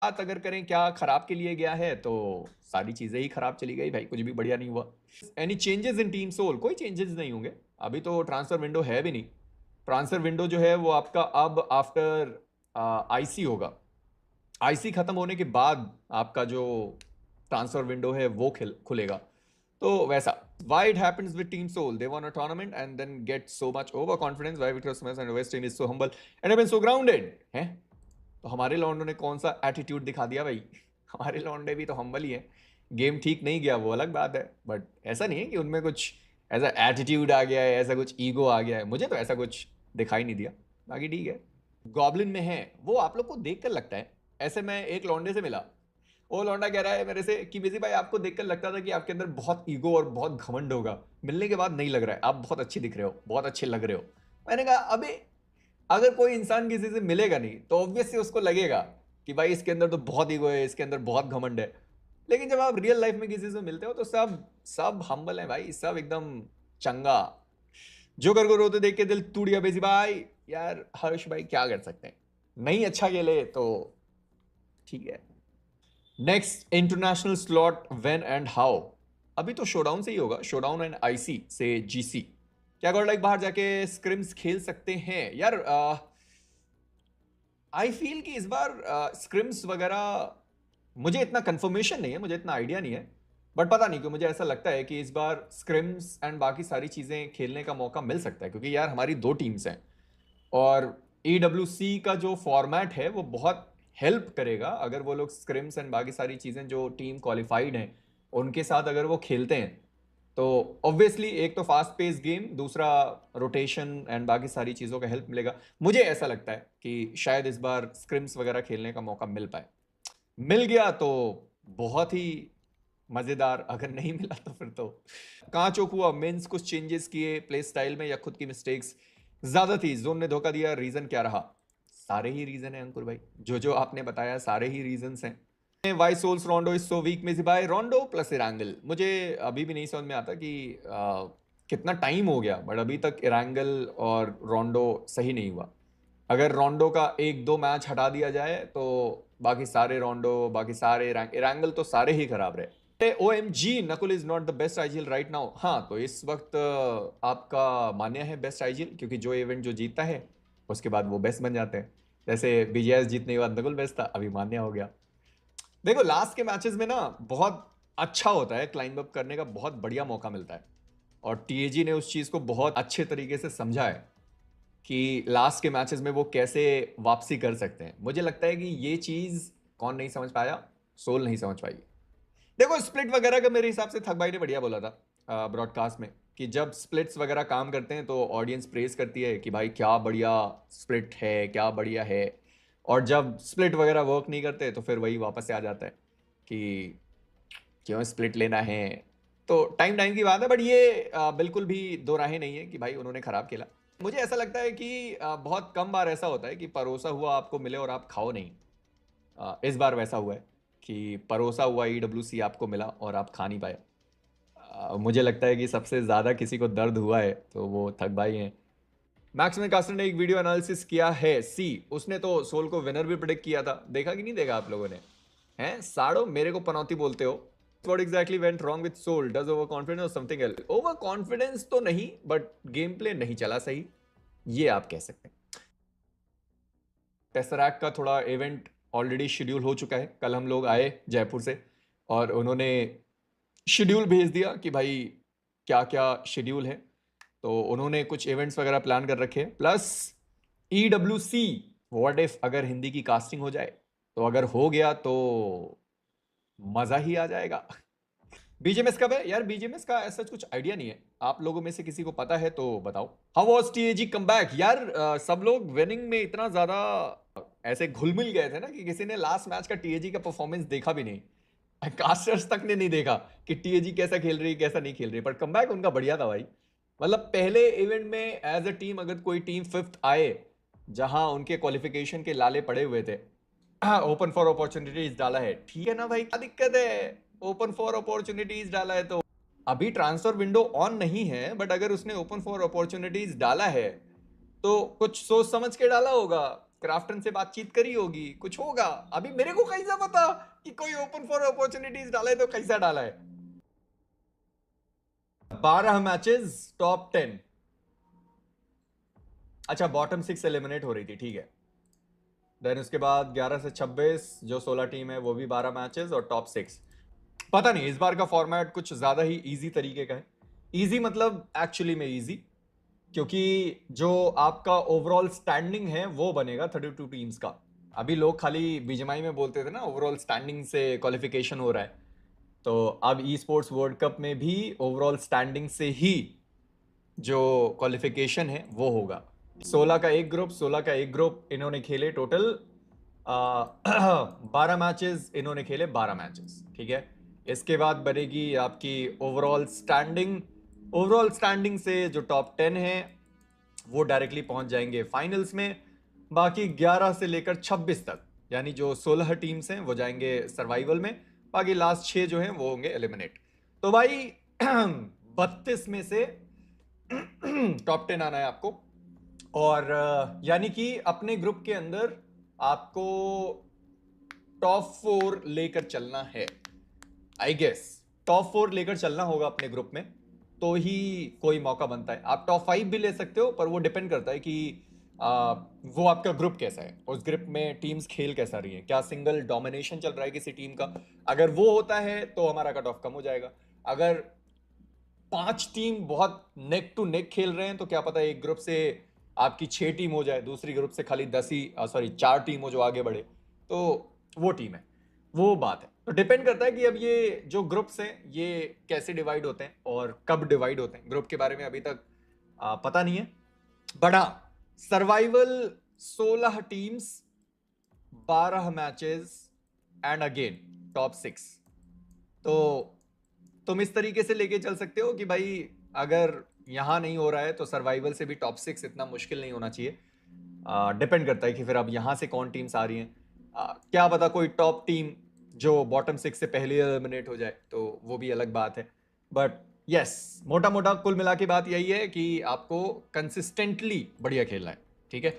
बात अगर करें क्या खराब के लिए गया है, तो सारी चीजें ही खराब चली गई भाई, कुछ भी बढ़िया नहीं हुआ। Any changes in Team Soul? कोई चेंजेस नहीं होंगे, अभी तो ट्रांसफर विंडो है भी नहीं। ट्रांसफर विंडो जो है वो आपका अब आफ्टर आईसी होगा। आईसी खत्म होने के बाद आपका जो ट्रांसफर विंडो है वो खुलेगा। तो वैसा why it happens with Team Soul, they won a tournament and then get so much over confidence, why Victor Smith and West Indies so humble and have been so grounded है। तो हमारे लॉन्डो ने कौन सा एटीट्यूड दिखा दिया भाई? हमारे लॉन्डे भी तो हम्बल ही है। गेम ठीक नहीं गया वो अलग बात है, बट ऐसा नहीं है कि उनमें कुछ ऐसा एटीट्यूड आ गया है, ऐसा कुछ ईगो आ गया है। मुझे तो ऐसा कुछ दिखाई नहीं दिया। बाकी ठीक है, गॉबलिन में है वो आप लोग को देख कर लगता है। ऐसे मैं एक लौंडे से मिला, वो लौंडा कह रहा है मेरे से कि बिजी भाई आपको देखकर लगता था कि आपके अंदर बहुत ईगो और बहुत घमंड होगा, मिलने के बाद नहीं लग रहा है, आप बहुत अच्छे दिख रहे हो, बहुत अच्छे लग रहे हो। मैंने कहा अबे, अगर कोई इंसान किसी से मिलेगा नहीं तो ऑब्वियसली उसको लगेगा कि भाई इसके अंदर तो बहुत ईगो है, इसके अंदर बहुत घमंड है। लेकिन जब आप रियल लाइफ में किसी से मिलते हो तो सब सब हम्बल है भाई, सब एकदम चंगा। जोकर को रोते देख के दिल टूट गया बेसी भाई। यार हर्ष भाई क्या कर सकते हैं, नहीं अच्छा खेले तो ठीक है। Next international slot when and how? अभी तो शोडाउन से ही होगा, शोडाउन एंड आईसी से जीसी। क्या गॉड लाइक बाहर जाके स्क्रिम्स खेल सकते हैं यार? आई फील कि इस बार स्क्रिम्स वगैरह मुझे इतना कंफर्मेशन नहीं है, मुझे इतना आइडिया नहीं है, बट पता नहीं क्यों मुझे ऐसा लगता है कि इस बार स्क्रिम्स एंड बाकी सारी चीज़ें खेलने का मौका मिल सकता है, क्योंकि यार हमारी दो टीम्स हैं और EWC का जो फॉर्मेट है वो बहुत हेल्प करेगा अगर वो लोग स्क्रिम्स एंड बाकी सारी चीज़ें जो टीम क्वालिफाइड हैं उनके साथ अगर वो खेलते हैं। तो ऑब्वियसली एक तो फास्ट पेस गेम, दूसरा रोटेशन एंड बाकी सारी चीज़ों का हेल्प मिलेगा। मुझे ऐसा लगता है कि शायद इस बार स्क्रिम्स वगैरह खेलने का मौका मिल पाए। मिल गया तो बहुत ही मज़ेदार, अगर नहीं मिला तो फिर तो कहाँ चौक हुआ। मेंस कुछ चेंजेस किए प्ले स्टाइल में या खुद की मिस्टेक्स ज़्यादा थी? जोन ने धोखा दिया, रीज़न क्या रहा? सारे ही रीज़न है अंकुर भाई, जो जो आपने बताया सारे ही रीजंस हैं। Why Soul's Rondo is so weak में से बाय रोंडो प्लस इरांगल। मुझे अभी भी नहीं समझ में आता कि कितना टाइम हो गया बट अभी तक इरांगल और रोंडो सही नहीं हुआ। अगर रोंडो का एक दो मैच हटा दिया जाए तो बाकी सारे रोंडो, बाकी सारे इरांगल तो सारे ही खराब रहे। O M G, Nakul is not the best IGL right now. हाँ तो इस वक्त आपका मान्य है बेस्ट आईजीएल, क्योंकि जो इवेंट जो जीतता है उसके बाद वो बेस्ट बन जाते हैं। जैसे बीजेएस जीतने के बाद नकुल बेस्ट था, अभी मान्य हो गया। देखो लास्ट के मैचेस में ना बहुत अच्छा होता है, क्लाइंब अप करने का बहुत बढ़िया मौका मिलता है और टीएजी ने उस चीज को बहुत अच्छे तरीके से समझा है कि लास्ट के मैचेस में वो कैसे वापसी कर सकते हैं। मुझे लगता है कि ये चीज कौन नहीं समझ पाया? सोल नहीं समझ पाई। देखो स्प्लिट वगैरह का मेरे हिसाब से थक भाई ने बढ़िया बोला था ब्रॉडकास्ट में कि जब स्प्लिट्स वगैरह काम करते हैं तो ऑडियंस प्रेज करती है कि भाई क्या बढ़िया स्प्लिट है, क्या बढ़िया है। और जब स्प्लिट वगैरह वर्क नहीं करते तो फिर वही वापस से आ जाता है कि क्यों स्प्लिट लेना है। तो टाइम टाइम की बात है, बट ये बिल्कुल भी दो राहें नहीं है कि भाई उन्होंने खराब खेला। मुझे ऐसा लगता है कि बहुत कम बार ऐसा होता है कि परोसा हुआ आपको मिले और आप खाओ नहीं। इस बार वैसा हुआ है कि परोसा हुआ EWC आपको मिला और आप खा नहीं पाए। मुझे लगता है कि सबसे ज़्यादा किसी को दर्द हुआ है तो वो थक भाई हैं। मैक्स में कास्टर ने एक वीडियो एनालिसिस किया है सी, उसने तो सोल को विनर भी प्रेडिक्ट किया था, देखा कि नहीं देखा आप लोगों ने? हैं साड़ो मेरे को पनौती बोलते हो। What exactly went wrong with Soul? Does overconfidence or something else? Overconfidence तो नहीं, बट गेम प्ले नहीं चला सही, ये आप कह सकते हैं। टेसरैक्ट का थोड़ा इवेंट ऑलरेडी शेड्यूल हो चुका है। कल हम लोग आए जयपुर से और उन्होंने शेड्यूल भेज दिया कि भाई क्या क्या शेड्यूल है। तो उन्होंने कुछ इवेंट्स वगैरह प्लान कर रखे हैं, प्लस EWC व्हाट इफ अगर हिंदी की कास्टिंग हो जाए, तो अगर हो गया तो मजा ही आ जाएगा। बीजेएमएस कब है यार? बीजेएमएस का ऐसा कुछ आइडिया नहीं है, आप लोगों में से किसी को पता है तो बताओ। हाउ वाज टीएजी कमबैक यार? सब लोग विनिंग में इतना ज्यादा ऐसे घुल मिल गए थे ना कि किसी ने लास्ट मैच का टीएजी का परफॉर्मेंस देखा भी नहीं। कास्टर्स तक ने नहीं देखा कि टीएजी कैसा खेल रही है कैसा नहीं खेल रही, पर कमबैक उनका बढ़िया था भाई। मतलब पहले इवेंट में एज अ टीम अगर कोई टीम फिफ्थ आए जहां उनके क्वालिफिकेशन के लाले पड़े हुए थे, ओपन फॉर अपॉर्चुनिटीज डाला है, ठीक है ना भाई, क्या दिक्कत है? ओपन फॉर अपॉर्चुनिटीज डाला है तो अभी ट्रांसफर विंडो ऑन नहीं है, बट अगर उसने ओपन फॉर अपॉर्चुनिटीज डाला है तो कुछ सोच समझ के डाला होगा। क्राफ्टन से बातचीत करी होगी, कुछ होगा। अभी मेरे को कैसा पता कि कोई ओपन फॉर अपॉर्चुनिटीज डाला है तो कैसा डाला है। 12 मैचेस टॉप 10। अच्छा, बॉटम 6 एलिमिनेट हो रही थी, ठीक है। देन उसके बाद 11 से 26 जो 16 टीम है वो भी 12 मैचेस और टॉप 6। पता नहीं, इस बार का फॉर्मेट कुछ ज्यादा ही इजी तरीके का है। इजी मतलब एक्चुअली में इजी, क्योंकि जो आपका ओवरऑल स्टैंडिंग है वो बनेगा 32 टीम्स का। अभी लोग खाली बीजीएमआई में बोलते थे ना ओवरऑल स्टैंडिंग से क्वालिफिकेशन हो रहा है, तो अब ई स्पोर्ट्स वर्ल्ड कप में भी ओवरऑल स्टैंडिंग से ही जो क्वालिफिकेशन है वो होगा। 16 का एक ग्रुप, 16 का एक ग्रुप इन्होंने खेले टोटल 12 मैचेस, इन्होंने खेले 12 मैचेस, ठीक है। इसके बाद बनेगी आपकी ओवरऑल स्टैंडिंग। ओवरऑल स्टैंडिंग से जो टॉप 10 है वो डायरेक्टली पहुंच जाएंगे फाइनल्स में। बाकी 11 से लेकर 26 तक, यानी जो 16 टीम्स हैं वो जाएंगे सर्वाइवल में। बाकी लास्ट 6 जो हैं वो होंगे एलिमिनेट। तो भाई 32 में से टॉप 10 आना है आपको, और यानी कि अपने ग्रुप के अंदर आपको टॉप 4 लेकर चलना है। आई गेस टॉप 4 लेकर चलना होगा अपने ग्रुप में, तो ही कोई मौका बनता है। आप टॉप 5 भी ले सकते हो, पर वो डिपेंड करता है कि वो आपका ग्रुप कैसा है, उस ग्रुप में टीम्स खेल कैसा रही है, क्या सिंगल डोमिनेशन चल रहा है किसी टीम का। अगर वो होता है तो हमारा कट ऑफ कम हो जाएगा। अगर 5 टीम बहुत नेक टू नेक खेल रहे हैं तो क्या पता एक ग्रुप से आपकी 6 टीम हो जाए, दूसरी ग्रुप से खाली 10 ही, सॉरी 4 टीम हो जो आगे बढ़े, तो वो टीम है, वो बात है। तो डिपेंड करता है कि अब ये जो ग्रुप्स हैं ये कैसे डिवाइड होते हैं और कब डिवाइड होते हैं, ग्रुप के बारे में अभी तक पता नहीं है। बट हाँ, survival 16 teams, 12 matches and again top 6। तो तुम इस तरीके से लेके चल सकते हो कि भाई अगर यहां नहीं हो रहा है तो सर्वाइवल से भी टॉप 6 इतना मुश्किल नहीं होना चाहिए। डिपेंड करता है कि फिर अब यहां से कौन टीम्स आ रही हैं। क्या पता कोई टॉप टीम जो बॉटम 6 से पहले एलिमिनेट हो जाए, तो वो भी अलग बात है। बट यस, मोटा मोटा कुल मिला के बात यही है कि आपको कंसिस्टेंटली बढ़िया खेलना है, ठीक है।